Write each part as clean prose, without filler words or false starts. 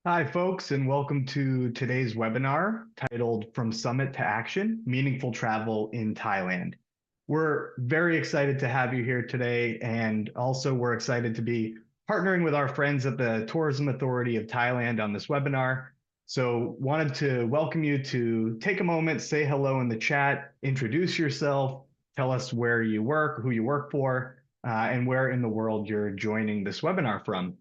Hi, folks, and welcome to today's webinar titled From Summit to Action, Meaningful Travel in Thailand. We're very excited to have you here today, and also we're excited to be partnering with our friends at the Tourism Authority of Thailand on this webinar. So wanted to welcome you to take a moment, say hello in the chat, introduce yourself, tell us where you work, who you work for, and where in the world you're joining this webinar from.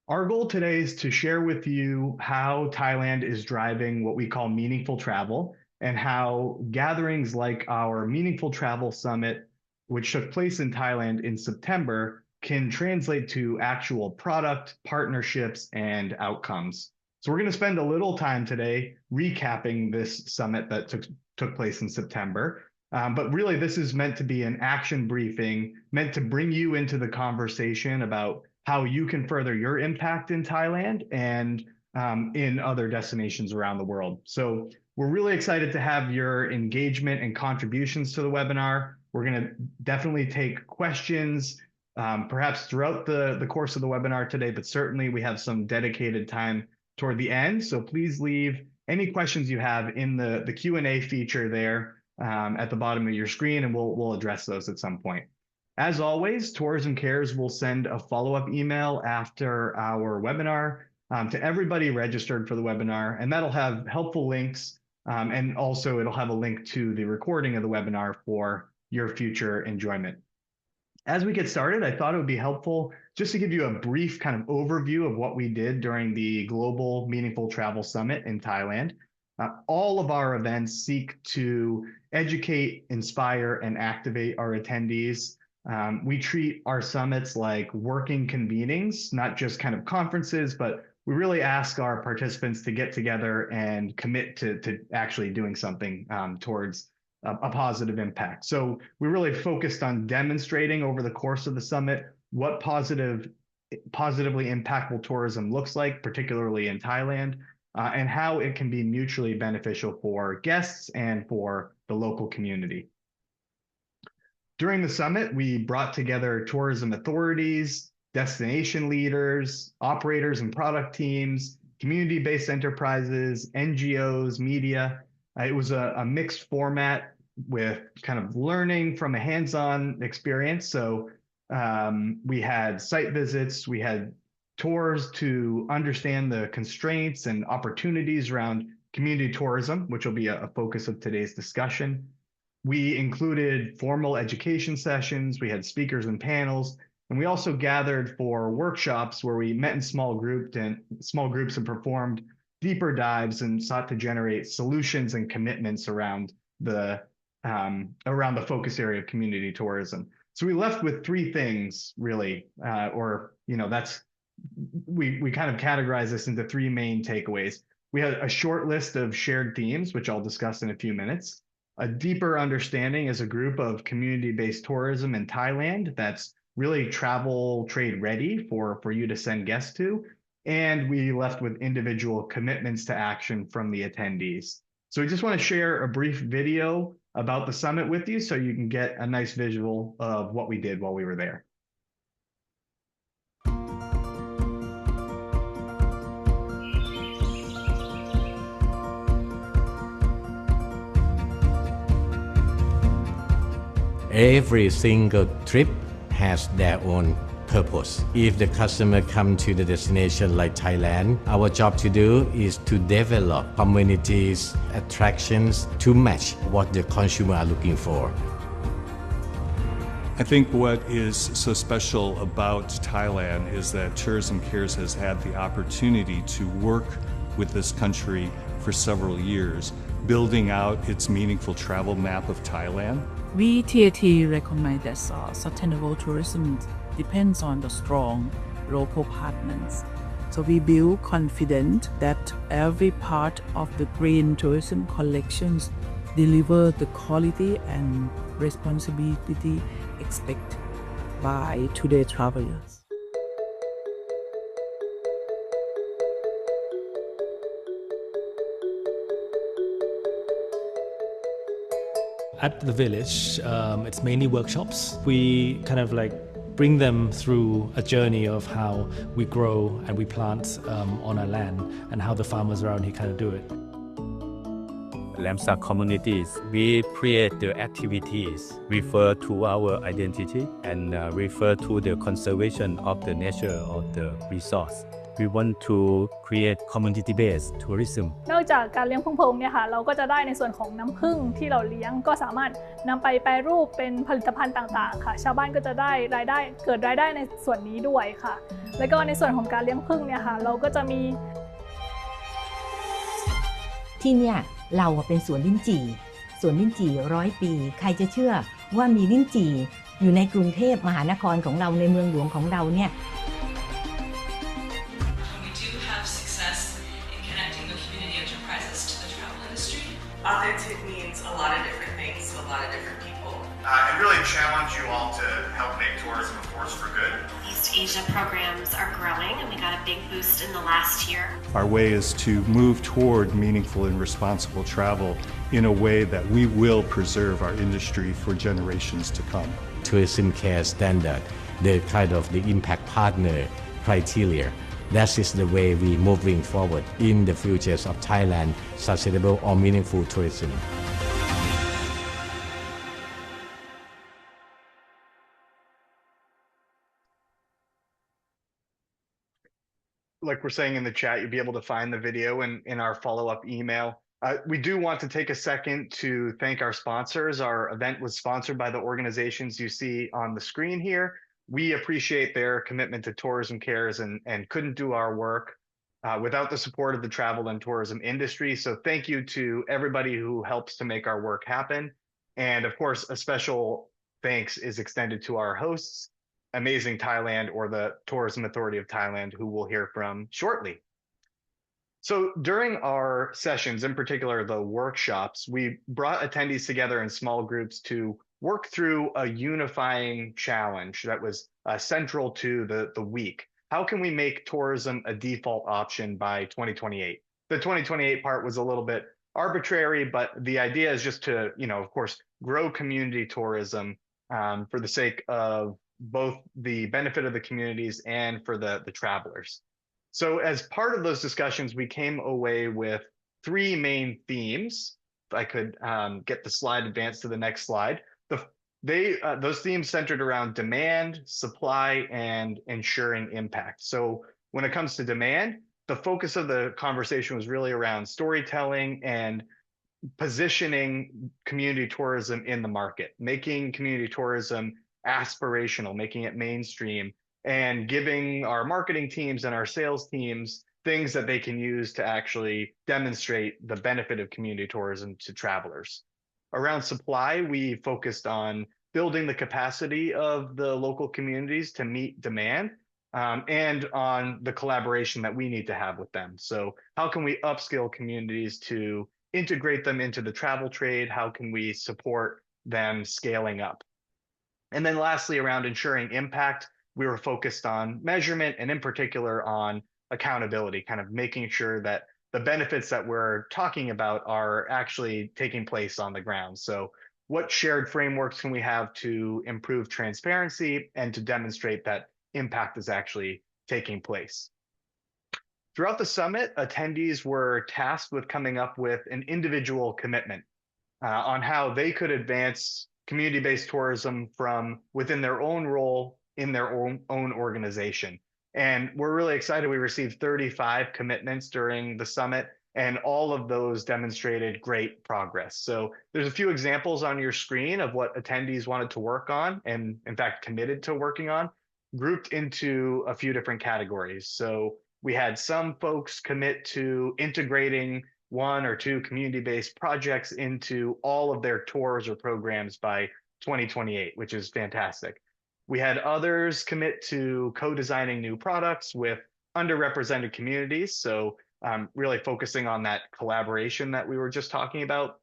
Our goal today is to share with you how Thailand is driving what we call meaningful travel and how gatherings like our Meaningful Travel Summit, which took place in Thailand in September, can translate to actual product, partnerships, and outcomes. So we're going to spend a little time today recapping this summit that took place in September. But really, this is meant to be an action briefing, meant to bring you into the conversation about how you can further your impact in Thailand and in other destinations around the world. So we're really excited to have your engagement and contributions to the webinar. We're going to definitely take questions, perhaps throughout the course of the webinar today, but certainly we have some dedicated time toward the end. So please leave any questions you have in the Q&A feature there at the bottom of your screen, and we'll address those at some point. As always, Tourism Cares will send a follow-up email after our webinar to everybody registered for the webinar, and that'll have helpful links, and also it'll have a link to the recording of the webinar for your future enjoyment. As we get started, I thought it would be helpful just to give you a brief kind of overview of what we did during the Global Meaningful Travel Summit in Thailand. All of our events seek to educate, inspire, and activate our attendees. We treat our summits like working convenings, not just kind of conferences, but we really ask our participants to get together and commit to actually doing something towards a positive impact. So we really focused on demonstrating over the course of the summit what positively impactful tourism looks like, particularly in Thailand, and how it can be mutually beneficial for guests and for the local community. During the summit, we brought together tourism authorities, destination leaders, operators and product teams, community-based enterprises, NGOs, media. It was a mixed format with kind of learning from a hands-on experience. So we had site visits, we had tours to understand the constraints and opportunities around community tourism, which will be a focus of today's discussion. We included formal education sessions, we had speakers and panels, and we also gathered for workshops where we met in small groups and performed deeper dives and sought to generate solutions and commitments around the focus area of community tourism. So we left with three things really, we kind of categorize this into three main takeaways. We had a short list of shared themes, which I'll discuss in a few minutes. A deeper understanding as a group of community-based tourism in Thailand that's really travel trade ready for you to send guests to. And we left with individual commitments to action from the attendees. So we just want to share a brief video about the summit with you so you can get a nice visual of what we did while we were there. Every single trip has their own purpose. If the customer come to the destination like Thailand, our job to do is to develop communities, attractions to match what the consumer are looking for. I think what is so special about Thailand is that Tourism Cares has had the opportunity to work with this country for several years, building out its meaningful travel map of Thailand. We TAT recommend that sustainable tourism depends on the strong local partners. So we build confidence that every part of the green tourism collections deliver the quality and responsibility expected by today's travelers. At the village, it's mainly workshops. We kind of like bring them through a journey of how we grow and we plant on our land and how the farmers around here kind of do it. Lamsa communities, we create the activities refer to our identity and refer to the conservation of the nature or the resource. We want to create community-based tourism. นอกจากการเลี้ยงผึ้งพงเนี่ยค่ะเราก็จะได้ในส่วนของน้ำผึ้งที่เราเลี้ยงก็สามารถนำไปแปรรูปเป็นผลิตภัณฑ์ต่างๆค่ะชาวบ้านก็จะได้รายได้เกิดรายได้ในส่วนนี้ด้วยค่ะแล้วก็ในส่วนของการเลี้ยงผึ้งเนี่ยค่ะเราก็จะมีที่เนี่ยเราเป็นสวนลิ้นจี่100 ปีใครจะเชื่อว่ามีลิ้นจี่อยู่ในกรุงเทพมหานครของเราในเมืองหลวงของเราเนี่ยAuthentic means a lot of different things to a lot of different people. And really challenge you all to help make tourism a force for good. East Asia programs are growing and we got a big boost in the last year. Our way is to move toward meaningful and responsible travel in a way that we will preserve our industry for generations to come. Tourism Care Standard, the kind of the impact partner criteria. That is the way we moving forward in the futures of Thailand, sustainable or meaningful tourism. Like we're saying in the chat, you'll be able to find the video in our follow-up email. We do want to take a second to thank our sponsors. Our event was sponsored by the organizations you see on the screen here. We appreciate their commitment to Tourism Cares and couldn't do our work without the support of the travel and tourism industry. So thank you to everybody who helps to make our work happen. And of course, a special thanks is extended to our hosts, Amazing Thailand or the Tourism Authority of Thailand, who we'll hear from shortly. So during our sessions, in particular the workshops, we brought attendees together in small groups to work through a unifying challenge that was central to the week. How can we make tourism a default option by 2028? The 2028 part was a little bit arbitrary, but the idea is just to, of course, grow community tourism for the sake of both the benefit of the communities and for the travelers. So as part of those discussions, we came away with 3 main themes. If I could get the slide advanced to the next slide. Those themes centered around demand, supply, and ensuring impact. So when it comes to demand, the focus of the conversation was really around storytelling and positioning community tourism in the market, making community tourism aspirational, making it mainstream, and giving our marketing teams and our sales teams things that they can use to actually demonstrate the benefit of community tourism to travelers. Around supply, we focused on building the capacity of the local communities to meet demand and on the collaboration that we need to have with them. So how can we upskill communities to integrate them into the travel trade? How can we support them scaling up? And then lastly, around ensuring impact, we were focused on measurement and in particular on accountability, kind of making sure that the benefits that we're talking about are actually taking place on the ground. So what shared frameworks can we have to improve transparency and to demonstrate that impact is actually taking place? Throughout the summit, attendees were tasked with coming up with an individual commitment on how they could advance community-based tourism from within their own role in their own organization. And we're really excited. We received 35 commitments during the summit, and all of those demonstrated great progress. So there's a few examples on your screen of what attendees wanted to work on and in fact committed to working on, grouped into a few different categories. So we had some folks commit to integrating 1 or 2 community-based projects into all of their tours or programs by 2028, which is fantastic. We had others commit to co-designing new products with underrepresented communities. So really focusing on that collaboration that we were just talking about.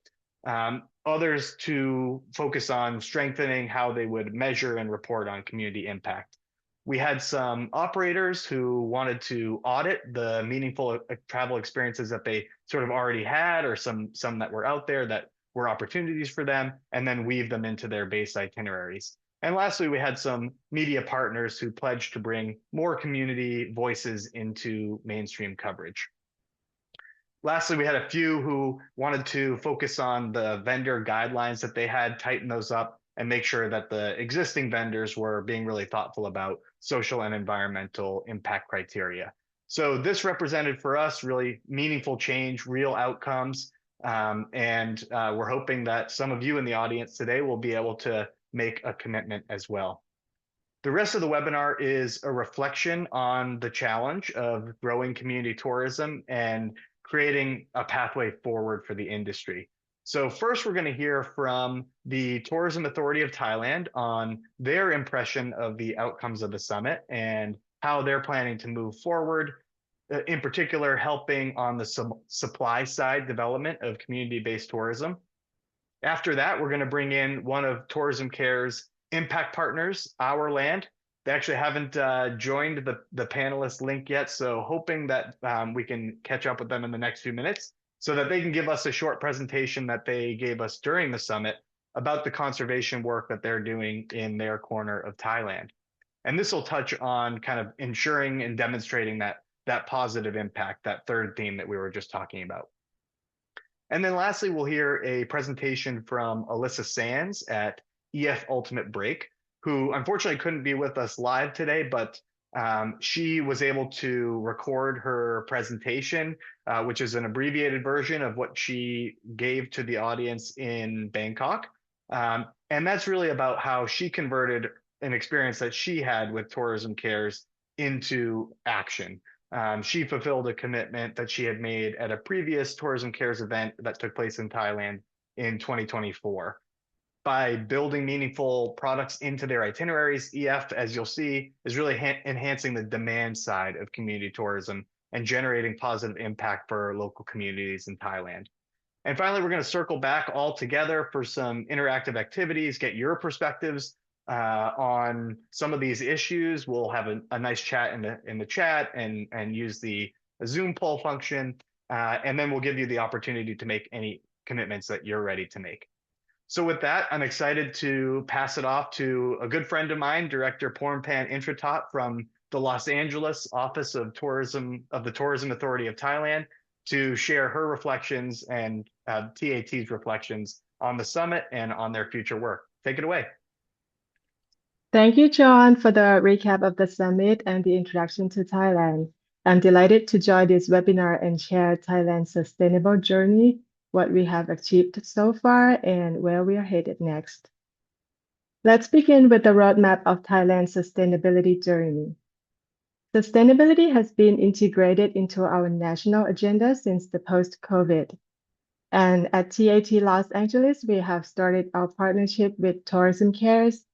Others to focus on strengthening how they would measure and report on community impact. We had some operators who wanted to audit the meaningful travel experiences that they sort of already had, or some that were out there that were opportunities for them, and then weave them into their base itineraries. And lastly, we had some media partners who pledged to bring more community voices into mainstream coverage. Lastly, we had a few who wanted to focus on the vendor guidelines that they had, tighten those up, and make sure that the existing vendors were being really thoughtful about social and environmental impact criteria. So this represented for us really meaningful change, real outcomes, and we're hoping that some of you in the audience today will be able to make a commitment as well. The rest of the webinar is a reflection on the challenge of growing community tourism and creating a pathway forward for the industry. So first, we're going to hear from the Tourism Authority of Thailand on their impression of the outcomes of the summit and how they're planning to move forward, in particular, helping on the supply side development of community-based tourism. After that, we're going to bring in one of Tourism Care's impact partners, Our Land. They actually haven't joined the panelist link yet, so hoping that we can catch up with them in the next few minutes so that they can give us a short presentation that they gave us during the summit about the conservation work that they're doing in their corner of Thailand. And this will touch on kind of ensuring and demonstrating that positive impact, that third theme that we were just talking about. And then lastly, we'll hear a presentation from Alyssa Sands at EF Ultimate Break, who unfortunately couldn't be with us live today, but she was able to record her presentation, which is an abbreviated version of what she gave to the audience in Bangkok. And that's really about how she converted an experience that she had with Tourism Cares into action. She fulfilled a commitment that she had made at a previous Tourism Cares event that took place in Thailand in 2024. By building meaningful products into their itineraries, EF, as you'll see, is really enhancing the demand side of community tourism and generating positive impact for local communities in Thailand. And finally, we're going to circle back all together for some interactive activities, get your perspectives on some of these issues. We'll have a nice chat in the chat and use the Zoom poll function. And then we'll give you the opportunity to make any commitments that you're ready to make. So with that, I'm excited to pass it off to a good friend of mine, Director Pornpan Intratot from the Los Angeles Office of Tourism of the Tourism Authority of Thailand, to share her reflections and TAT's reflections on the summit and on their future work. Take it away. Thank you, John, for the recap of the summit and the introduction to Thailand. I'm delighted to join this webinar and share Thailand's sustainable journey, what we have achieved so far, and where we are headed next. Let's begin with the roadmap of Thailand's sustainability journey. Sustainability has been integrated into our national agenda since the post-COVID. And at TAT Los Angeles, we have started our partnership with Tourism Cares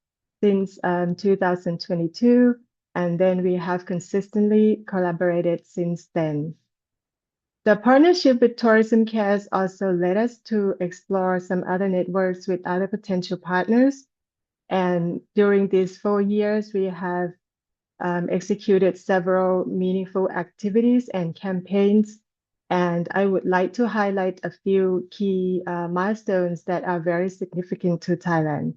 since 2022, and then we have consistently collaborated since then. The partnership with Tourism Cares also led us to explore some other networks with other potential partners. And during these 4 years, we have executed several meaningful activities and campaigns. And I would like to highlight a few key milestones that are very significant to Thailand.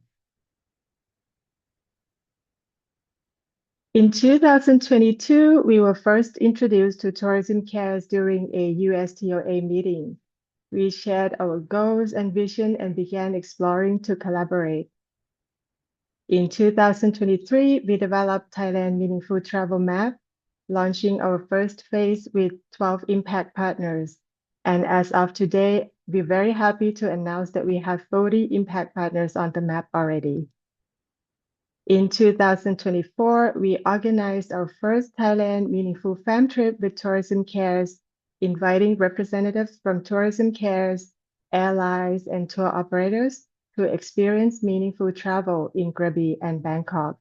In 2022, we were first introduced to Tourism Cares during a USTOA meeting. We shared our goals and vision and began exploring to collaborate. In 2023, we developed Thailand Meaningful Travel Map, launching our first phase with 12 impact partners. And as of today, we're very happy to announce that we have 40 impact partners on the map already. In 2024, we organized our first Thailand Meaningful Fam Trip with Tourism Cares, inviting representatives from Tourism Cares, airlines, and tour operators to experience meaningful travel in Krabi and Bangkok.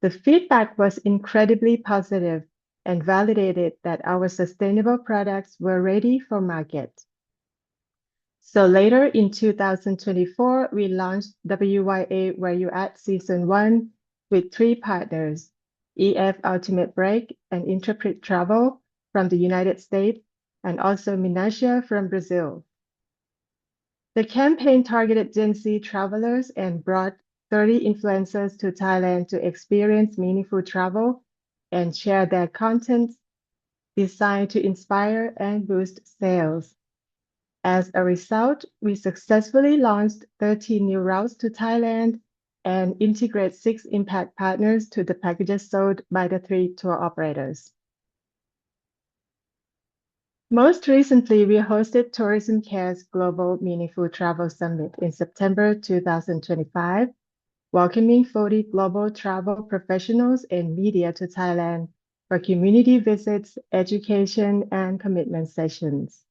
The feedback was incredibly positive and validated that our sustainable products were ready for market. So later in 2024, we launched WYA Where You At Season 1 with 3 partners, EF Ultimate Break and Intrepid Travel from the United States, and also Minasia from Brazil. The campaign targeted Gen Z travelers and brought 30 influencers to Thailand to experience meaningful travel and share their content designed to inspire and boost sales. As a result, we successfully launched 13 new routes to Thailand and integrate 6 impact partners to the packages sold by the 3 tour operators. Most recently, we hosted Tourism Care's Global Meaningful Travel Summit in September 2025, welcoming 40 global travel professionals and media to Thailand for community visits, education, and commitment sessions.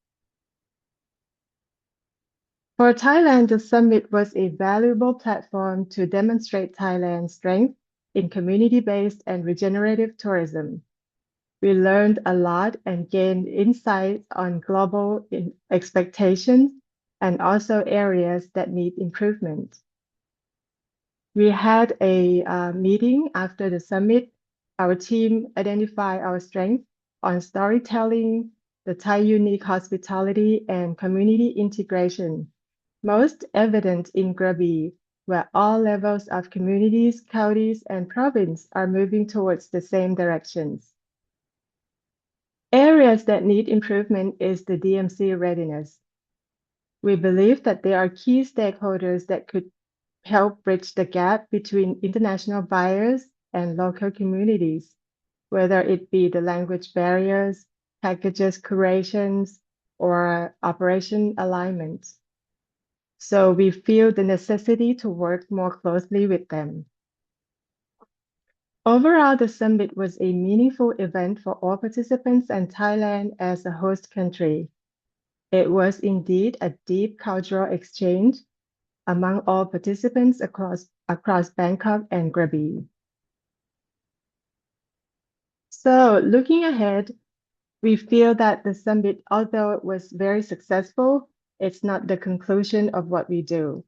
For Thailand, the summit was a valuable platform to demonstrate Thailand's strength in community-based and regenerative tourism. We learned a lot and gained insights on global expectations and also areas that need improvement. We had a meeting after the summit. Our team identified our strengths on storytelling, the Thai unique hospitality, and community integration, most evident in Krabi, where all levels of communities, counties, and province are moving towards the same directions. Areas that need improvement is the DMC readiness. We believe that there are key stakeholders that could help bridge the gap between international buyers and local communities, whether it be the language barriers, packages curations, or operation alignment. So we feel the necessity to work more closely with them. Overall, the summit was a meaningful event for all participants and Thailand as a host country. It was indeed a deep cultural exchange among all participants across Bangkok and Krabi. So looking ahead, we feel that the summit, although it was very successful, it's not the conclusion of what we do.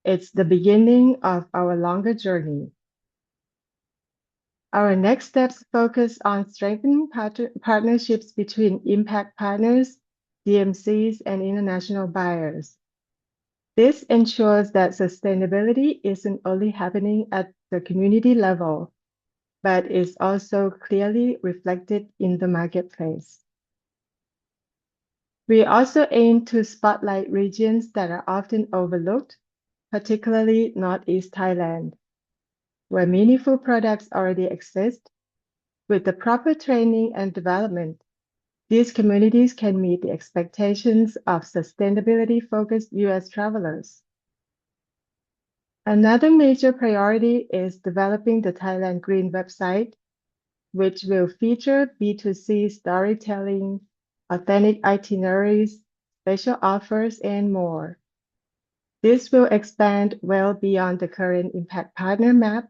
It's the beginning of our longer journey. Our next steps focus on strengthening partnerships between impact partners, DMCs, and international buyers. This ensures that sustainability isn't only happening at the community level, but is also clearly reflected in the marketplace. We also aim to spotlight regions that are often overlooked, particularly Northeast Thailand, where meaningful products already exist. With the proper training and development, these communities can meet the expectations of sustainability-focused U.S. travelers. Another major priority is developing the Thailand Green website, which will feature B2C storytelling, authentic itineraries, special offers, and more. This will expand well beyond the current Impact Partner map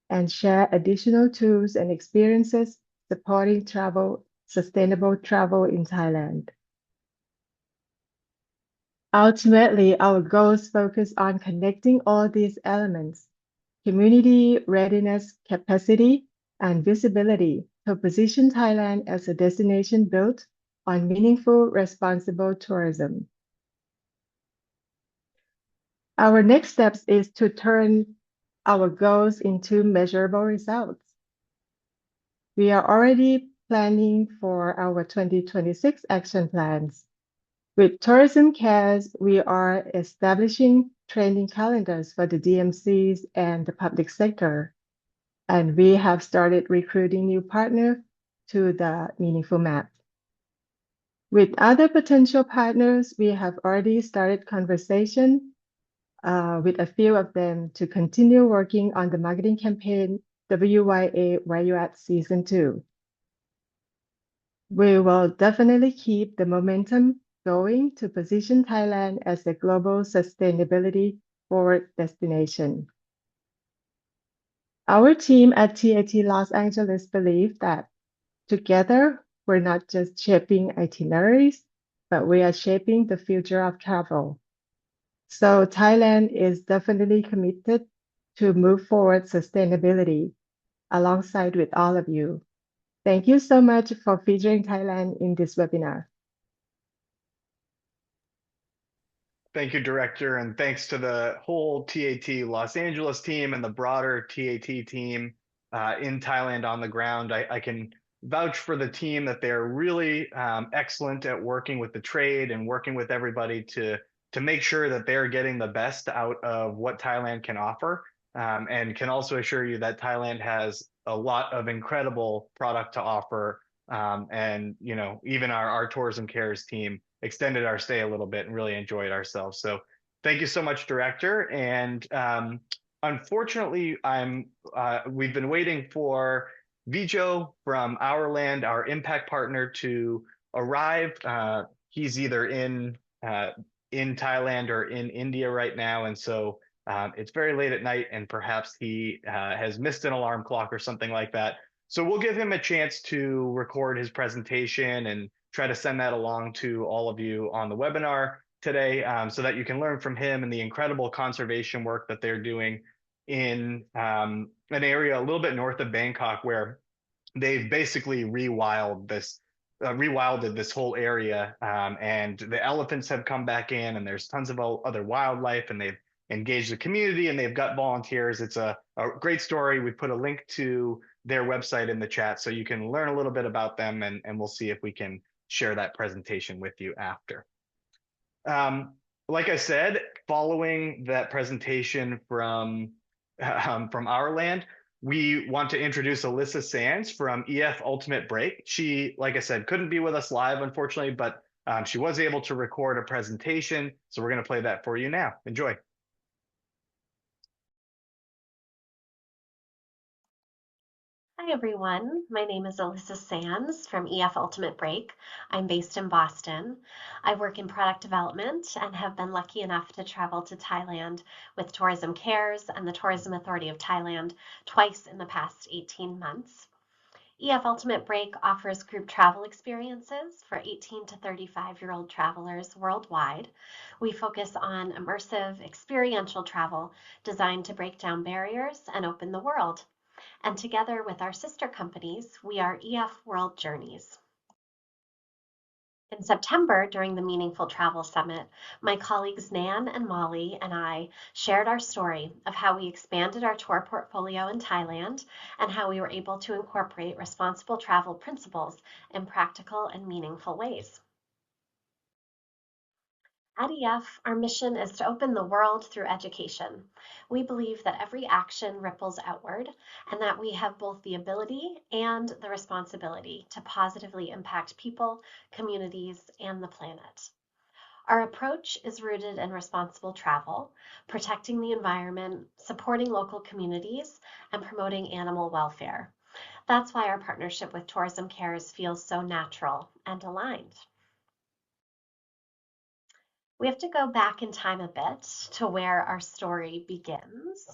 and share additional tools and experiences supporting sustainable travel in Thailand. Ultimately, our goals focus on connecting all these elements: community, readiness, capacity, and visibility to position Thailand as a destination built on meaningful, responsible tourism. Our next steps is to turn our goals into measurable results. We are already planning for our 2026 action plans. With Tourism Cares, we are establishing training calendars for the DMCs and the public sector, and we have started recruiting new partners to the Meaningful Map. With other potential partners, we have already started conversation with a few of them to continue working on the marketing campaign WYA Where You At Season 2. We will definitely keep the momentum going to position Thailand as a global sustainability forward destination. Our team at TAT Los Angeles believe that together, we're not just shaping itineraries, but we are shaping the future of travel. So Thailand is definitely committed to move forward sustainability alongside with all of you. Thank you so much for featuring Thailand in this webinar. Thank you, Director, and thanks to the whole TAT Los Angeles team and the broader TAT team in Thailand on the ground. I can vouch for the team that they're really excellent at working with the trade and working with everybody to make sure that they're getting the best out of what Thailand can offer, and can also assure you that Thailand has a lot of incredible product to offer. And even our tourism cares team extended our stay a little bit and really enjoyed ourselves. So thank you so much, Director. And unfortunately, we've been waiting for Vijo from Our Land, our impact partner, to arrive. He's either in Thailand or in India right now, and so it's very late at night, and perhaps he has missed an alarm clock or something like that. So we'll give him a chance to record his presentation and try to send that along to all of you on the webinar today, so that you can learn from him and the incredible conservation work that they're doing in an area a little bit north of Bangkok, where they've basically rewilded this whole area, and the elephants have come back in, and there's tons of other wildlife, and they've engaged the community, and they've got volunteers. It's a great story. We put a link to their website in the chat so you can learn a little bit about them, and we'll see if we can share that presentation with you after. Like I said, following that presentation from Our Land, we want to introduce Alyssa Sands from EF Ultimate Break. She, like I said, couldn't be with us live, unfortunately, but she was able to record a presentation. So we're going to play that for you now. Enjoy. Hi everyone, my name is Alyssa Sands from EF Ultimate Break. I'm based in Boston. I work in product development and have been lucky enough to travel to Thailand with Tourism Cares and the Tourism Authority of Thailand twice in the past 18 months. EF Ultimate Break offers group travel experiences for 18 to 35-year-old travelers worldwide. We focus on immersive, experiential travel designed to break down barriers and open the world. And together with our sister companies, we are EF World Journeys. In September, during the Meaningful Travel Summit, my colleagues Nan and Molly and I shared our story of how we expanded our tour portfolio in Thailand and how we were able to incorporate responsible travel principles in practical and meaningful ways. At EF, our mission is to open the world through education. We believe that every action ripples outward and that we have both the ability and the responsibility to positively impact people, communities, and the planet. Our approach is rooted in responsible travel, protecting the environment, supporting local communities, and promoting animal welfare. That's why our partnership with Tourism Cares feels so natural and aligned. We have to go back in time a bit to where our story begins.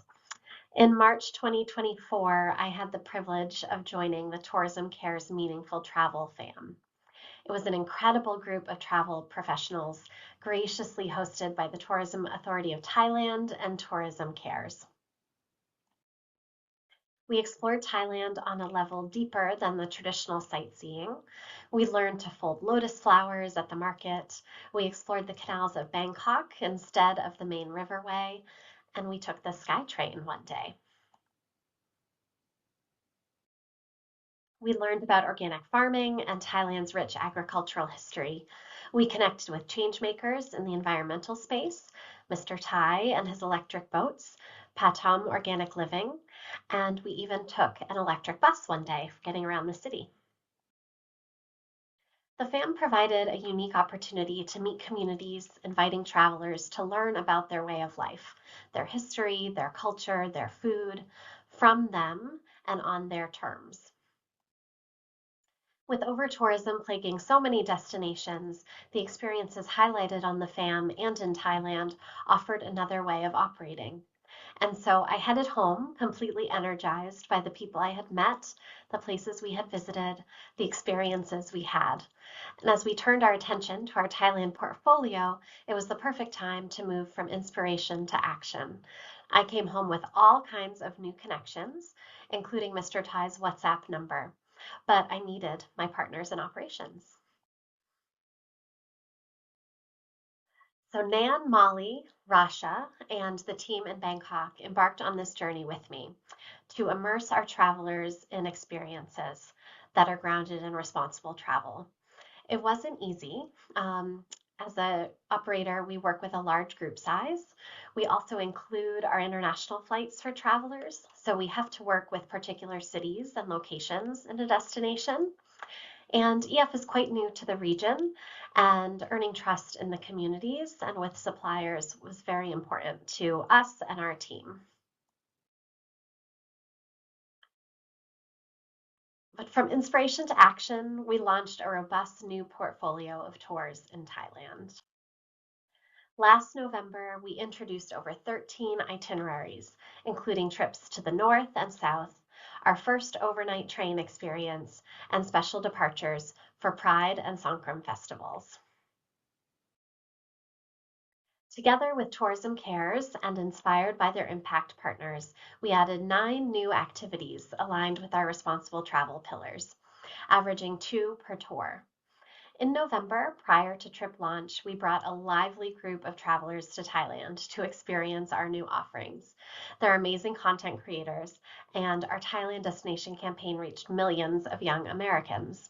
In March 2024, I had the privilege of joining the Tourism Cares Meaningful Travel fam. It was an incredible group of travel professionals, graciously hosted by the Tourism Authority of Thailand and Tourism Cares. We explored Thailand on a level deeper than the traditional sightseeing. We learned to fold lotus flowers at the market. We explored the canals of Bangkok instead of the main riverway, and we took the SkyTrain one day. We learned about organic farming and Thailand's rich agricultural history. We connected with changemakers in the environmental space, Mr. Thai and his electric boats, Patom Organic Living, and we even took an electric bus one day for getting around the city. The FAM provided a unique opportunity to meet communities, inviting travelers to learn about their way of life, their history, their culture, their food, from them and on their terms. With over-tourism plaguing so many destinations, the experiences highlighted on the FAM and in Thailand offered another way of operating. And so I headed home completely energized by the people I had met, the places we had visited, the experiences we had. And as we turned our attention to our Thailand portfolio, it was the perfect time to move from inspiration to action. I came home with all kinds of new connections, including Mr. Thai's WhatsApp number, but I needed my partners in operations. So Nan, Molly, Rasha, and the team in Bangkok embarked on this journey with me to immerse our travelers in experiences that are grounded in responsible travel. It wasn't easy. As an operator, we work with a large group size. We also include our international flights for travelers, so we have to work with particular cities and locations in a destination. And EF is quite new to the region, and earning trust in the communities and with suppliers was very important to us and our team. But from inspiration to action, we launched a robust new portfolio of tours in Thailand. Last November, we introduced over 13 itineraries, including trips to the north and south, our first overnight train experience, and special departures for Pride and Songkram festivals. Together with Tourism Cares and inspired by their impact partners, we added 9 new activities aligned with our responsible travel pillars, averaging 2 per tour. In November, prior to trip launch, we brought a lively group of travelers to Thailand to experience our new offerings. They're amazing content creators, and our Thailand destination campaign reached millions of young Americans.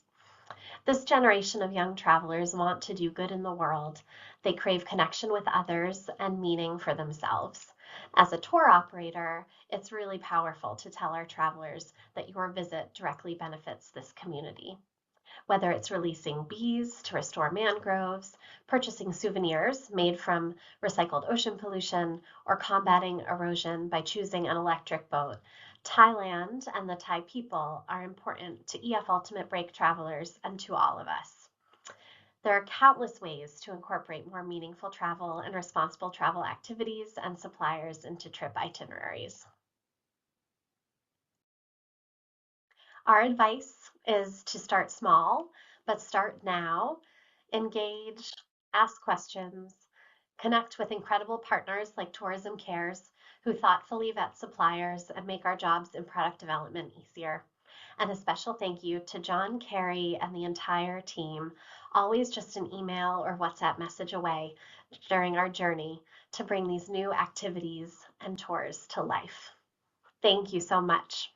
This generation of young travelers want to do good in the world. They crave connection with others and meaning for themselves. As a tour operator, it's really powerful to tell our travelers that your visit directly benefits this community. Whether it's releasing bees to restore mangroves, purchasing souvenirs made from recycled ocean pollution, or combating erosion by choosing an electric boat, Thailand and the Thai people are important to EF Ultimate Break travelers and to all of us. There are countless ways to incorporate more meaningful travel and responsible travel activities and suppliers into trip itineraries. Our advice is to start small, but start now. Engage, ask questions, connect with incredible partners like Tourism Cares, who thoughtfully vet suppliers and make our jobs in product development easier. And a special thank you to John, Carey, and the entire team, always just an email or WhatsApp message away during our journey to bring these new activities and tours to life. Thank you so much.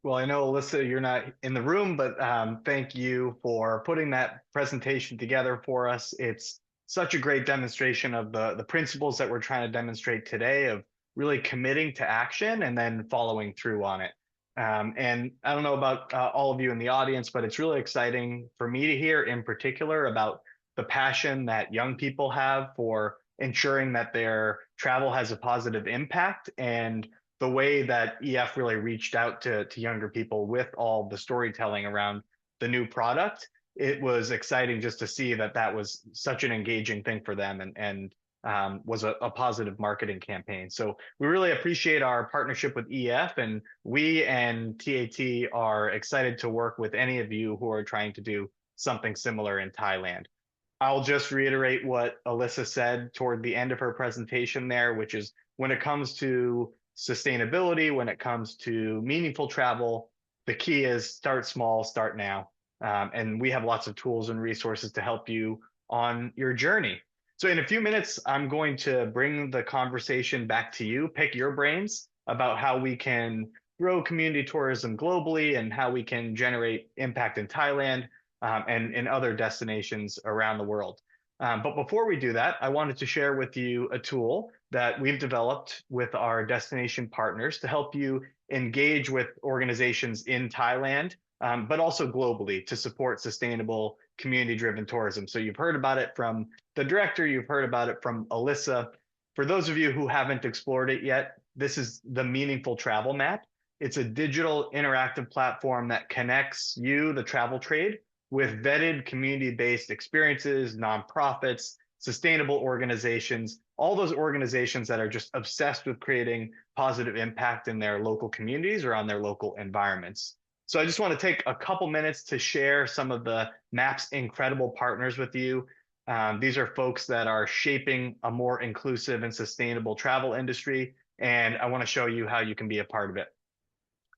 Well, I know, Alyssa, you're not in the room, but thank you for putting that presentation together for us. It's such a great demonstration of the principles that we're trying to demonstrate today of really committing to action and then following through on it. And I don't know about all of you in the audience, but it's really exciting for me to hear in particular about the passion that young people have for ensuring that their travel has a positive impact, and the way that EF really reached out to younger people with all the storytelling around the new product. It was exciting just to see that that was such an engaging thing for them, and was a positive marketing campaign. So we really appreciate our partnership with EF, and we and TAT are excited to work with any of you who are trying to do something similar in Thailand. I'll just reiterate what Alyssa said toward the end of her presentation there, which is when it comes to sustainability, when it comes to meaningful travel, the key is start small, start now. And we have lots of tools and resources to help you on your journey. So in a few minutes, I'm going to bring the conversation back to you, pick your brains about how we can grow community tourism globally and how we can generate impact in Thailand and in other destinations around the world. But before we do that, I wanted to share with you a tool that we've developed with our destination partners to help you engage with organizations in Thailand, but also globally to support sustainable community-driven tourism. So you've heard about it from the director, you've heard about it from Alyssa. For those of you who haven't explored it yet, this is the Meaningful Travel Map. It's a digital interactive platform that connects you, the travel trade, with vetted community-based experiences, nonprofits, sustainable organizations, all those organizations that are just obsessed with creating positive impact in their local communities or on their local environments. So I just want to take a couple minutes to share some of the map's incredible partners with you. These are folks that are shaping a more inclusive and sustainable travel industry, and I want to show you how you can be a part of it.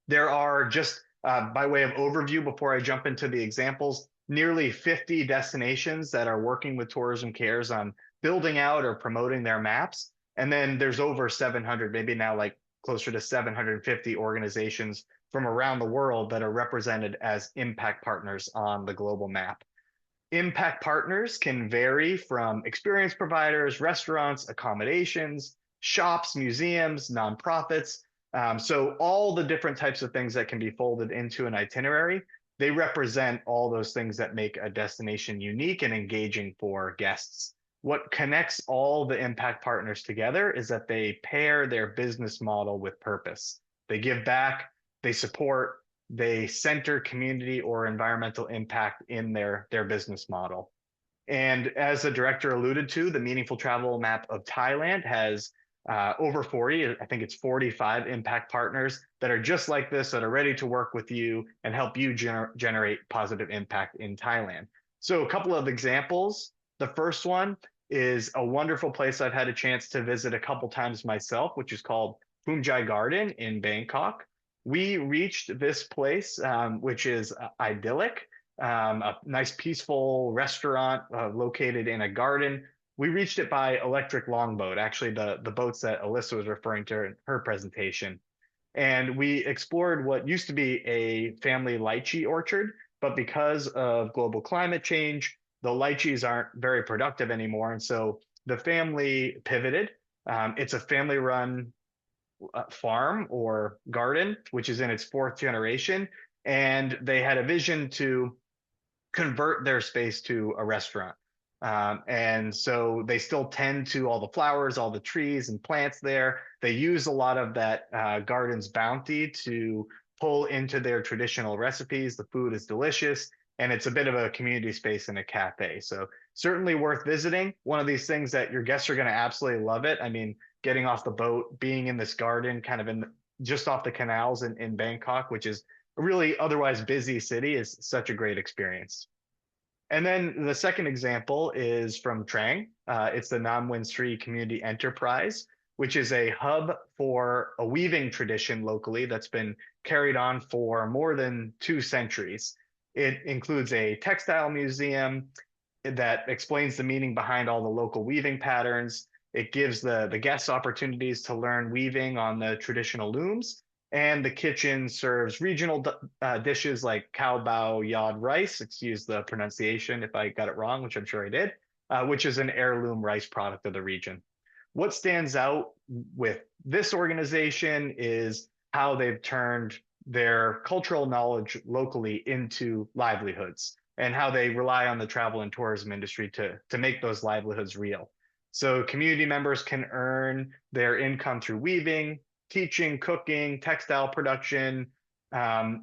There are just by way of overview, before I jump into the examples, nearly 50 destinations that are working with Tourism Cares on building out or promoting their maps. And then there's over 700, maybe now like closer to 750 organizations from around the world that are represented as impact partners on the global map. Impact partners can vary from experience providers, restaurants, accommodations, shops, museums, nonprofits. So all the different types of things that can be folded into an itinerary, they represent all those things that make a destination unique and engaging for guests. What connects all the impact partners together is that they pair their business model with purpose. They give back, they support, they center community or environmental impact in their business model. And as the director alluded to, the Meaningful Travel Map of Thailand has over 40, I think it's 45 impact partners that are just like this, that are ready to work with you and help you generate positive impact in Thailand. So a couple of examples. The first one is a wonderful place I've had a chance to visit a couple times myself, which is called Phumjai Garden in Bangkok. We reached this place, which is idyllic, a nice peaceful restaurant located in a garden. We reached it by electric longboat, actually the boats that Alyssa was referring to in her presentation. And we explored what used to be a family lychee orchard, but because of global climate change, the lychees aren't very productive anymore. And so the family pivoted. It's a family-run farm or garden, which is in its fourth generation. And they had a vision to convert their space to a restaurant. And so they still tend to all the flowers, all the trees and plants there. They use a lot of that garden's bounty to pull into their traditional recipes. The food is delicious, and it's a bit of a community space and a cafe. So certainly worth visiting. One of these things that your guests are going to absolutely love it. I mean, getting off the boat, being in this garden, kind of just off the canals in Bangkok, which is a really otherwise busy city, is such a great experience. And then the second example is from Trang. It's the Nam Nguyen Sri Community Enterprise, which is a hub for a weaving tradition locally that's been carried on for more than 2 centuries. It includes a textile museum that explains the meaning behind all the local weaving patterns. It gives the guests opportunities to learn weaving on the traditional looms. And the kitchen serves regional dishes like khao bao yad rice. Excuse the pronunciation if I got it wrong, which I'm sure I did, which is an heirloom rice product of the region. What stands out with this organization is how they've turned their cultural knowledge locally into livelihoods, and how they rely on the travel and tourism industry to make those livelihoods real. So community members can earn their income through weaving, teaching, cooking, textile production, and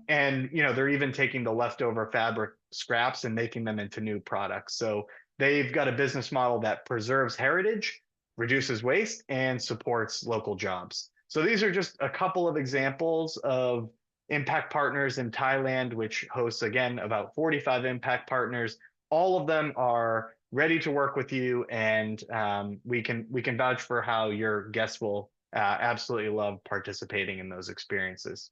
they're even taking the leftover fabric scraps and making them into new products. So they've got a business model that preserves heritage, reduces waste, and supports local jobs. So these are just a couple of examples of impact partners in Thailand, which hosts, again, about 45 impact partners. All of them are ready to work with you, and we can vouch for how your guests will absolutely love participating in those experiences.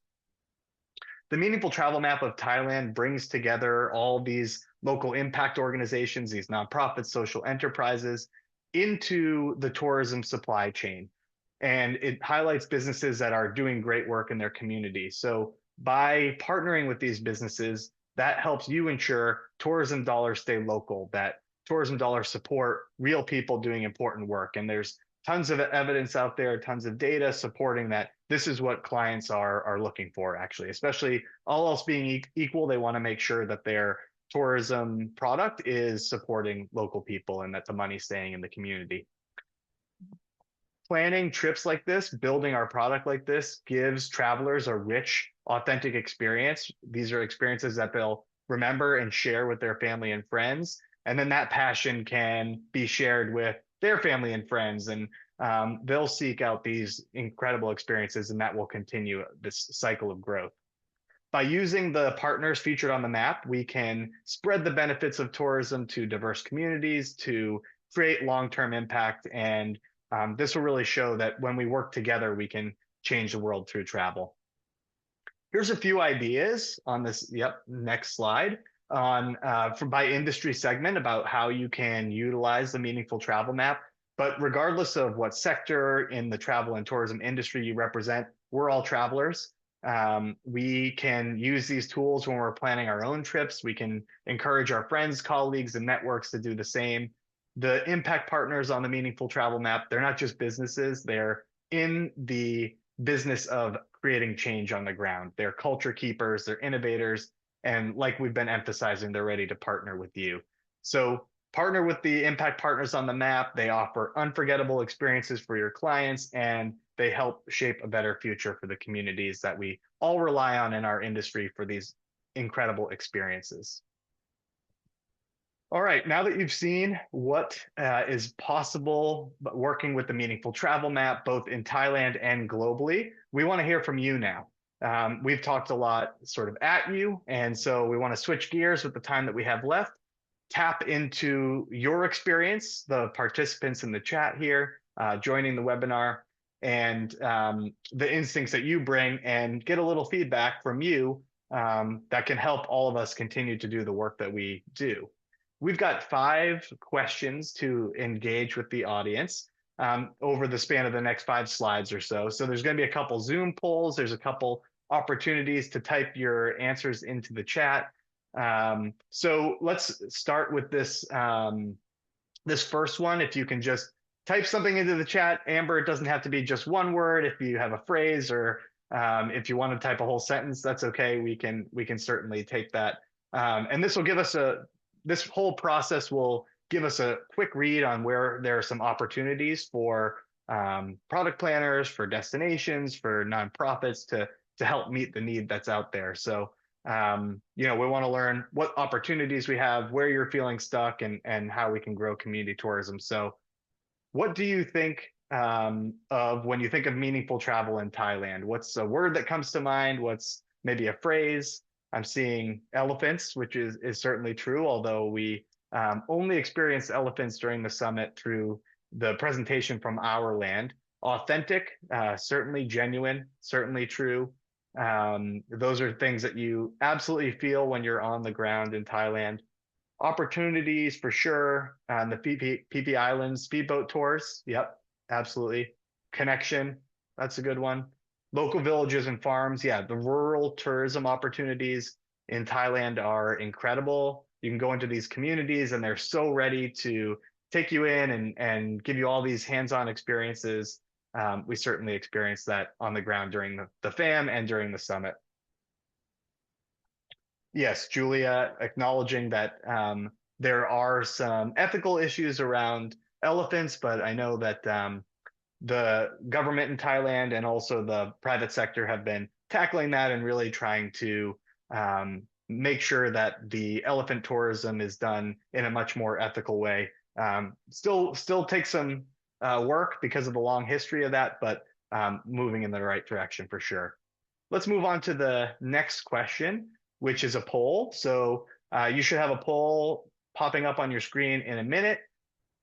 The Meaningful Travel Map of Thailand brings together all these local impact organizations, these nonprofits, social enterprises, into the tourism supply chain. And it highlights businesses that are doing great work in their community. So by partnering with these businesses, that helps you ensure tourism dollars stay local, that tourism dollars support real people doing important work. And there's tons of evidence out there, tons of data supporting that this is what clients are looking for, actually, especially all else being equal. They want to make sure that their tourism product is supporting local people and that the money's staying in the community. Planning trips like this, building our product like this, gives travelers a rich, authentic experience. These are experiences that they'll remember and share with their family and friends. And then that passion can be shared with their family and friends, and they'll seek out these incredible experiences, and that will continue this cycle of growth. By using the partners featured on the map, we can spread the benefits of tourism to diverse communities to create long-term impact, and this will really show that when we work together, we can change the world through travel. Here's a few ideas on this, next slide, on by industry segment about how you can utilize the meaningful travel map. But regardless of what sector in the travel and tourism industry you represent, we're all travelers. We can use these tools when we're planning our own trips. We can encourage our friends, colleagues, and networks to do the same. The impact partners on the meaningful travel map, they're not just businesses, they're in the business of creating change on the ground. They're culture keepers, they're innovators, and like we've been emphasizing, they're ready to partner with you. So partner with the impact partners on the map. They offer unforgettable experiences for your clients, and they help shape a better future for the communities that we all rely on in our industry for these incredible experiences. All right, now that you've seen what is possible working with the Meaningful Travel Map, both in Thailand and globally, we want to hear from you now. We've talked a lot sort of at you, and so we want to switch gears with the time that we have left, tap into your experience, the participants in the chat here, joining the webinar, and the instincts that you bring, and get a little feedback from you that can help all of us continue to do the work that we do. We've got 5 questions to engage with the audience over the span of the next 5 slides or so. So there's going to be a couple Zoom polls. There's a couple opportunities to type your answers into the chat. So let's start with this, this first one. If you can just type something into the chat, Amber, it doesn't have to be just one word. If you have a phrase or if you want to type a whole sentence, that's okay. We can certainly take that. And this will give us this whole process will give us a quick read on where there are some opportunities for product planners, for destinations, for nonprofits to help meet the need that's out there. So, we want to learn what opportunities we have, where you're feeling stuck, and how we can grow community tourism. So what do you think of when you think of meaningful travel in Thailand? What's a word that comes to mind? What's maybe a phrase? I'm seeing elephants, which is certainly true, although we only experienced elephants during the summit through the presentation from our land. Authentic, certainly genuine, certainly true. Those are things that you absolutely feel when you're on the ground in Thailand. Opportunities for sure. The PP Islands speedboat tours. Yep, absolutely. Connection, that's a good one. Local villages and farms. Yeah, the rural tourism opportunities in Thailand are incredible. You can go into these communities and they're so ready to take you in and give you all these hands-on experiences. We certainly experienced that on the ground during the FAM and during the summit. Yes, Julia, acknowledging that there are some ethical issues around elephants, but I know that the government in Thailand and also the private sector have been tackling that and really trying to make sure that the elephant tourism is done in a much more ethical way. Still takes some work because of the long history of that, but moving in the right direction for sure. Let's move on to the next question, which is a poll. So you should have a poll popping up on your screen in a minute,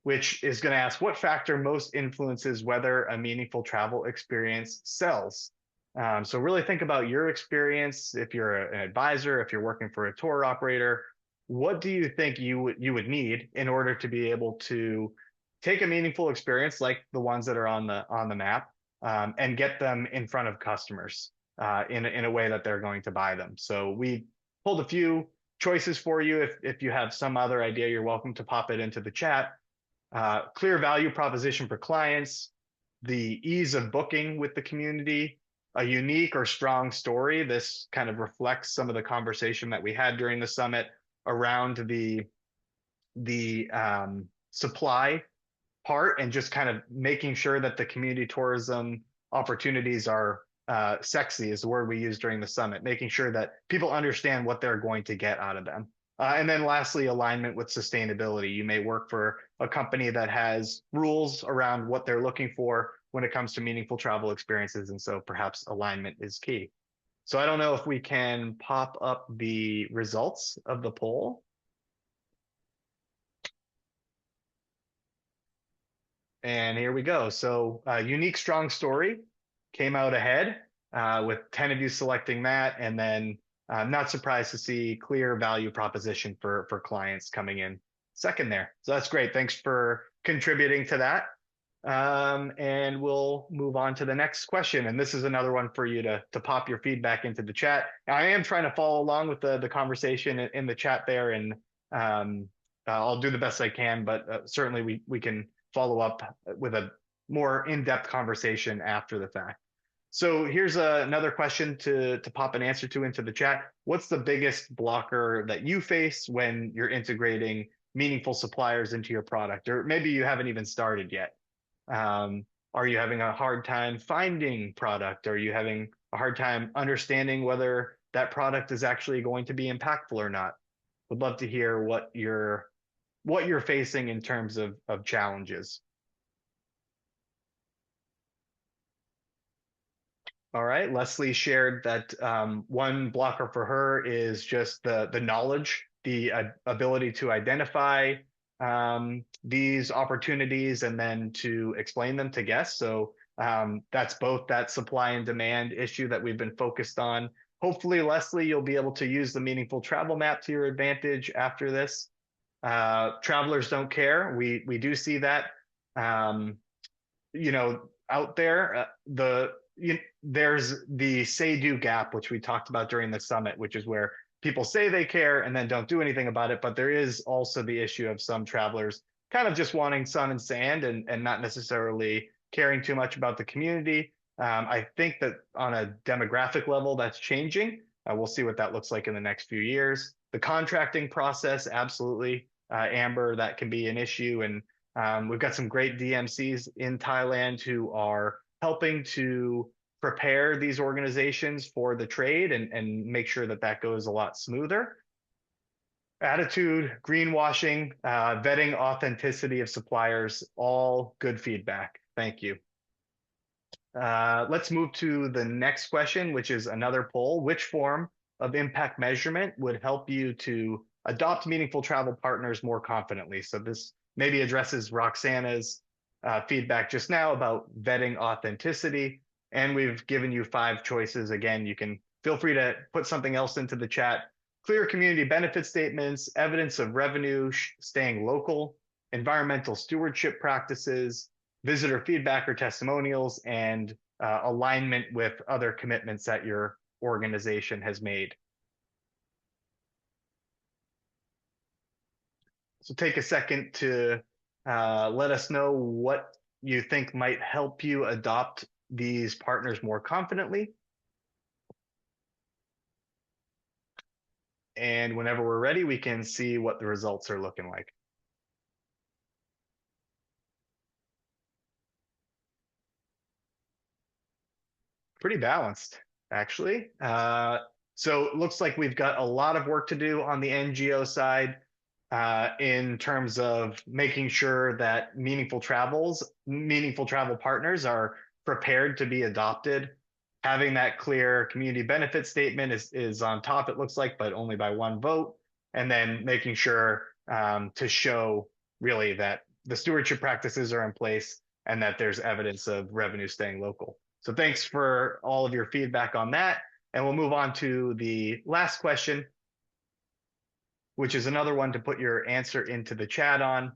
which is going to ask what factor most influences whether a meaningful travel experience sells. So really think about your experience. If you're an advisor, if you're working for a tour operator, what do you think you would need in order to be able to take a meaningful experience like the ones that are on the map and get them in front of customers in a way that they're going to buy them? So we pulled a few choices for you. If you have some other idea, you're welcome to pop it into the chat. Clear value proposition for clients, the ease of booking with the community, a unique or strong story. This kind of reflects some of the conversation that we had during the summit around the supply part and just kind of making sure that the community tourism opportunities are sexy is the word we used during the summit, making sure that people understand what they're going to get out of them. And then lastly, alignment with sustainability. You may work for a company that has rules around what they're looking for when it comes to meaningful travel experiences. And so perhaps alignment is key. So I don't know if we can pop up the results of the poll. And here we go. So unique, strong story came out ahead with 10 of you selecting that. And then I'm not surprised to see clear value proposition for clients coming in second there. So that's great. Thanks for contributing to that. And we'll move on to the next question. And this is another one for you to pop your feedback into the chat. I am trying to follow along with the conversation in the chat there, and I'll do the best I can, but certainly we can follow up with a more in-depth conversation after the fact. So here's another question to pop an answer to into the chat. What's the biggest blocker that you face when you're integrating meaningful suppliers into your product? Or maybe you haven't even started yet. Are you having a hard time finding product? Are you having a hard time understanding whether that product is actually going to be impactful or not? Would love to hear what you're facing in terms of challenges. All right, Leslie shared that one blocker for her is just the knowledge, the ability to identify these opportunities and then to explain them to guests. So that's both that supply and demand issue that we've been focused on. Hopefully, Leslie, you'll be able to use the meaningful travel map to your advantage after this. Travelers don't care. We do see that, out there. There's the say-do gap, which we talked about during the summit, which is where people say they care and then don't do anything about it. But there is also the issue of some travelers kind of just wanting sun and sand and not necessarily caring too much about the community. I think that on a demographic level, that's changing. We'll see what that looks like in the next few years. The contracting process, absolutely, Amber, that can be an issue. And we've got some great DMCs in Thailand who are helping to prepare these organizations for the trade and make sure that that goes a lot smoother. Attitude, greenwashing, vetting authenticity of suppliers, all good feedback. Thank you. Let's move to the next question, which is another poll. Which form of impact measurement would help you to adopt meaningful travel partners more confidently? So this maybe addresses Roxana's feedback just now about vetting authenticity. And we've given you 5 choices. Again, you can feel free to put something else into the chat. Clear community benefit statements, evidence of revenue staying local, environmental stewardship practices, visitor feedback or testimonials, and alignment with other commitments that your organization has made. So take a second to let us know what you think might help you adopt these partners more confidently. And whenever we're ready, we can see what the results are looking like. Pretty balanced, actually. So it looks like we've got a lot of work to do on the NGO side in terms of making sure that meaningful travel partners are prepared to be adopted. Having that clear community benefit statement is on top, it looks like, but only by 1 vote. And then making sure to show really that the stewardship practices are in place and that there's evidence of revenue staying local. So thanks for all of your feedback on that. And we'll move on to the last question, which is another one to put your answer into the chat on.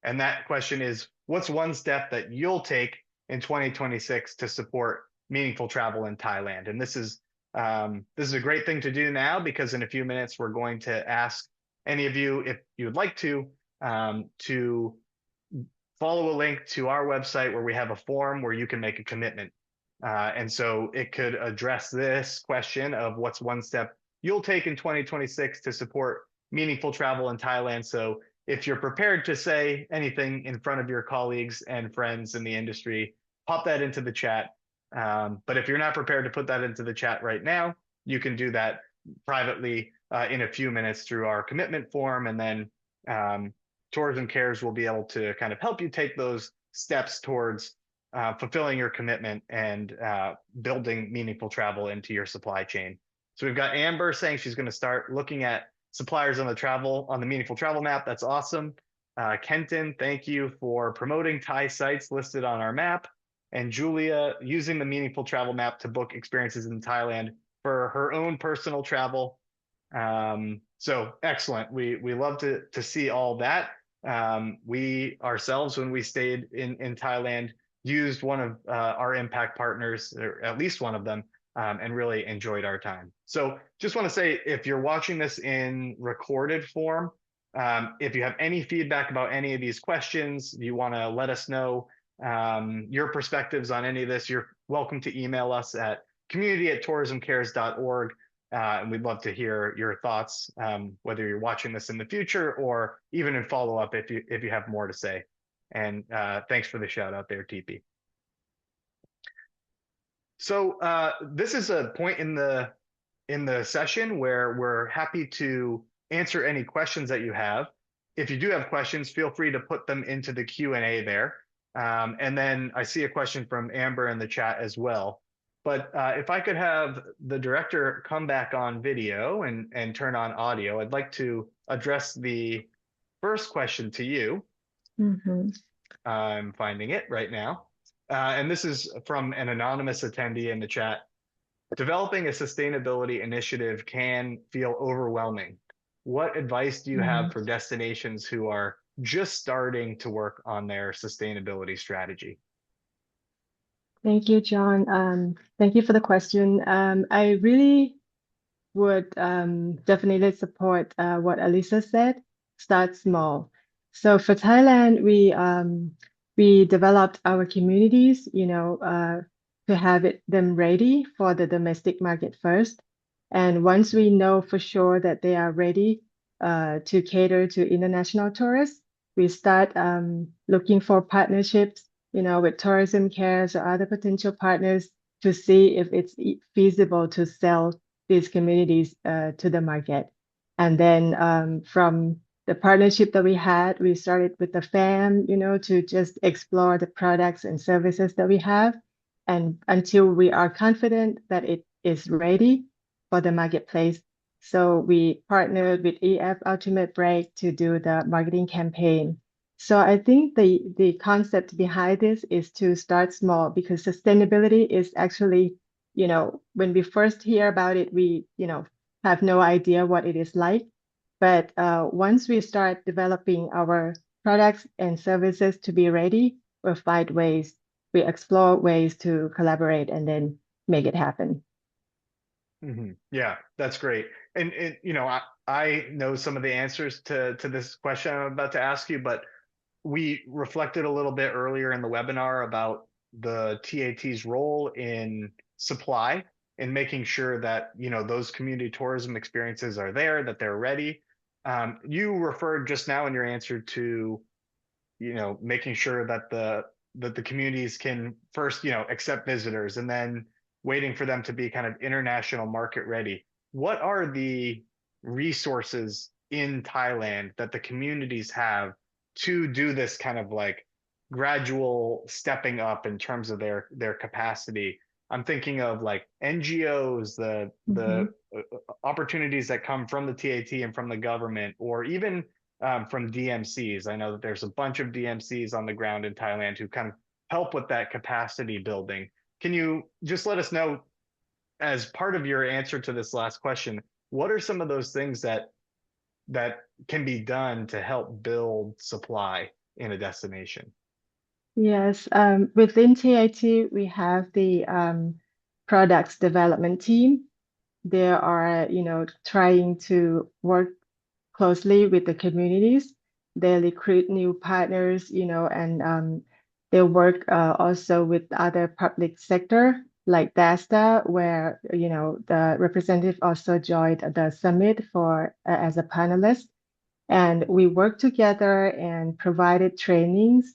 And that question is, what's one step that you'll take in 2026 to support meaningful travel in Thailand? And this is a great thing to do now, because in a few minutes, we're going to ask any of you, if you would like to follow a link to our website where we have a form where you can make a commitment. And so it could address this question of what's one step you'll take in 2026 to support meaningful travel in Thailand. So if you're prepared to say anything in front of your colleagues and friends in the industry, pop that into the chat. But if you're not prepared to put that into the chat right now, you can do that privately in a few minutes through our commitment form. And then Tourism Cares will be able to kind of help you take those steps towards fulfilling your commitment and building meaningful travel into your supply chain. So we've got Amber saying she's going to start looking at suppliers on the meaningful travel map. That's awesome. Kenton, thank you for promoting Thai sites listed on our map. And Julia, using the meaningful travel map to book experiences in Thailand for her own personal travel. So excellent. We love to see all that. We ourselves, when we stayed in Thailand, used one of our impact partners, or at least one of them, and really enjoyed our time. So just want to say, if you're watching this in recorded form, if you have any feedback about any of these questions, you want to let us know your perspectives on any of this, you're welcome to email us at community@tourismcares.org. And we'd love to hear your thoughts, whether you're watching this in the future or even in follow up if you have more to say. And thanks for the shout out there, TP. So this is a point in the session where we're happy to answer any questions that you have. If you do have questions, feel free to put them into the Q&A there. And then I see a question from Amber in the chat as well. But if I could have the director come back on video and turn on audio, I'd like to address the first question to you. Mm-hmm. I'm finding it right now. And this is from an anonymous attendee in the chat. Developing a sustainability initiative can feel overwhelming. What advice do you have for destinations who are just starting to work on their sustainability strategy? Thank you, John. Thank you for the question. I really would definitely support what Alisa said. Start small. So for Thailand, we developed our communities, to have them ready for the domestic market first. And once we know for sure that they are ready to cater to international tourists, we start looking for partnerships, with tourism cares or other potential partners to see if it's feasible to sell these communities to the market. And then from the partnership that we had, we started with the fam, to just explore the products and services that we have. And until we are confident that it is ready for the marketplace. So we partnered with EF Ultimate Break to do the marketing campaign. So I think the concept behind this is to start small, because sustainability is actually, when we first hear about it, we, have no idea what it is like. But once we start developing our products and services to be ready, we'll find ways, we explore ways to collaborate and then make it happen. Mm-hmm. Yeah, that's great. And I know some of the answers to this question I'm about to ask you, but we reflected a little bit earlier in the webinar about the TAT's role in supply and making sure that, those community tourism experiences are there, that they're ready. You referred just now in your answer to, making sure that the communities can first, accept visitors and then waiting for them to be kind of international market ready. What are the resources in Thailand that the communities have to do this kind of like gradual stepping up in terms of their capacity? I'm thinking of like NGOs, the opportunities that come from the TAT and from the government, or even from DMCs. I know that there's a bunch of DMCs on the ground in Thailand who kind of help with that capacity building. Can you just let us know, as part of your answer to this last question, what are some of those things that can be done to help build supply in a destination? Yes, within TAT, we have the products development team. They are, trying to work closely with the communities. They recruit new partners, and they work also with other public sector like DASTA, where, the representative also joined the summit for as a panelist. And we work together and provided trainings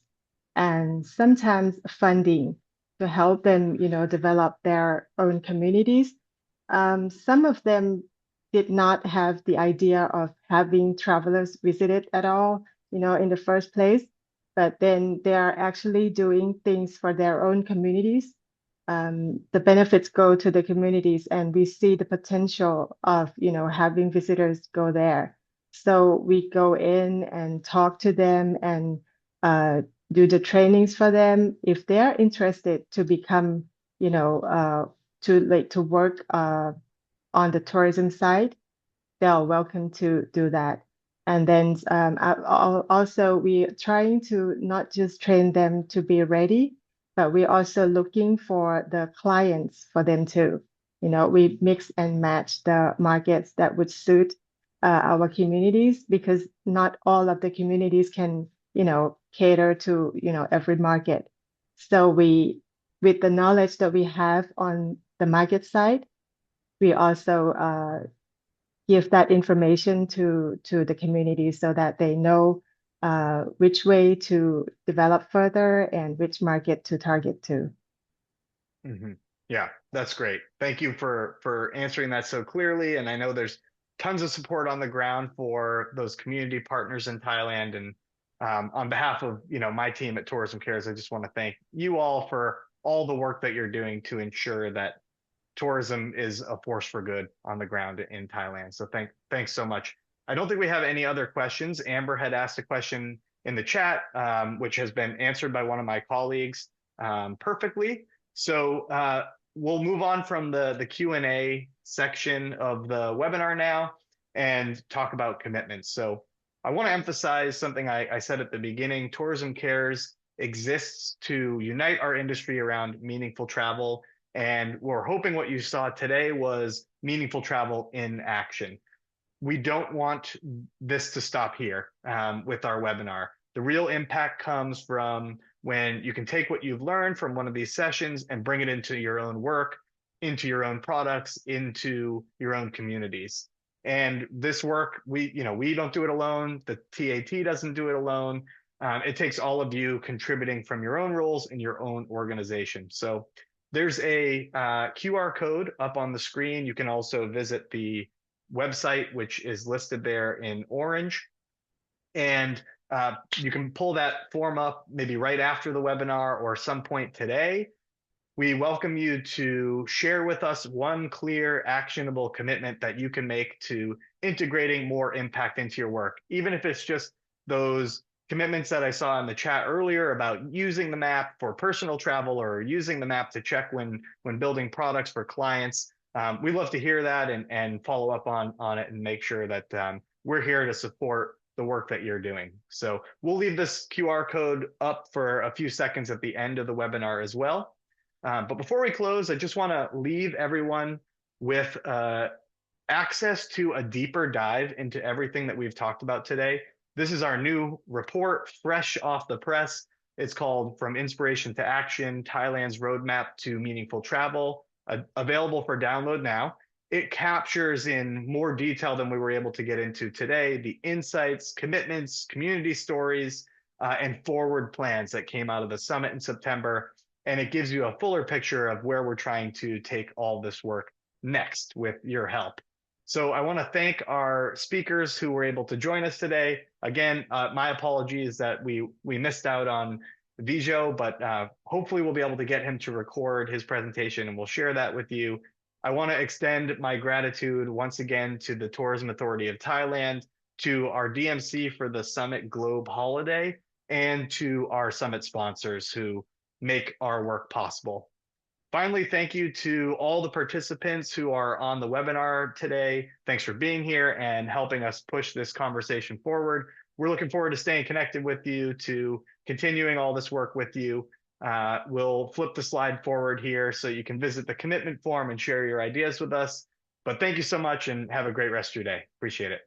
and sometimes funding to help them, develop their own communities. Some of them did not have the idea of having travelers visit it at all, in the first place, but then they are actually doing things for their own communities. The benefits go to the communities, and we see the potential of, having visitors go there. So we go in and talk to them and do the trainings for them if they're interested to become, to work on the tourism side, they are welcome to do that. And then also we're trying to not just train them to be ready, but we're also looking for the clients for them too. We mix and match the markets that would suit our communities, because not all of the communities can, cater to, every market. So with the knowledge that we have on the market side, we also give that information to the community so that they know which way to develop further and which market to target to. Mm-hmm. Yeah, that's great. Thank you for answering that so clearly. And I know there's tons of support on the ground for those community partners in Thailand. And on behalf of my team at Tourism Cares, I just want to thank you all for all the work that you're doing to ensure that tourism is a force for good on the ground in Thailand. So thanks so much. I don't think we have any other questions. Amber had asked a question in the chat, which has been answered by one of my colleagues perfectly. So we'll move on from the Q&A section of the webinar now and talk about commitments. So I want to emphasize something I said at the beginning. Tourism Cares exists to unite our industry around meaningful travel. And we're hoping what you saw today was meaningful travel in action. We don't want this to stop here with our webinar. The real impact comes from when you can take what you've learned from one of these sessions and bring it into your own work, into your own products, into your own communities. And this work, we don't do it alone. The TAT doesn't do it alone. It takes all of you contributing from your own roles in your own organization. So there's a QR code up on the screen. You can also visit the website, which is listed there in orange. And you can pull that form up maybe right after the webinar or some point today. We welcome you to share with us one clear, actionable commitment that you can make to integrating more impact into your work, even if it's just those commitments that I saw in the chat earlier about using the map for personal travel or using the map to check when building products for clients. We'd love to hear that and follow up on it and make sure that we're here to support the work that you're doing. So we'll leave this QR code up for a few seconds at the end of the webinar as well. But before we close, I just want to leave everyone with access to a deeper dive into everything that we've talked about today. This is our new report, fresh off the press. It's called From Inspiration to Action, Thailand's Roadmap to Meaningful Travel, available for download now. It captures in more detail than we were able to get into today, the insights, commitments, community stories, and forward plans that came out of the summit in September. And it gives you a fuller picture of where we're trying to take all this work next with your help. So I want to thank our speakers who were able to join us today. Again, my apologies that we missed out on Vijo, but hopefully we'll be able to get him to record his presentation and we'll share that with you. I want to extend my gratitude once again to the Tourism Authority of Thailand, to our DMC for the Summit Globe Holiday, and to our summit sponsors who make our work possible. Finally, thank you to all the participants who are on the webinar today. Thanks for being here and helping us push this conversation forward. We're looking forward to staying connected with you, to continuing all this work with you. We'll flip the slide forward here so you can visit the commitment form and share your ideas with us. But thank you so much and have a great rest of your day. Appreciate it.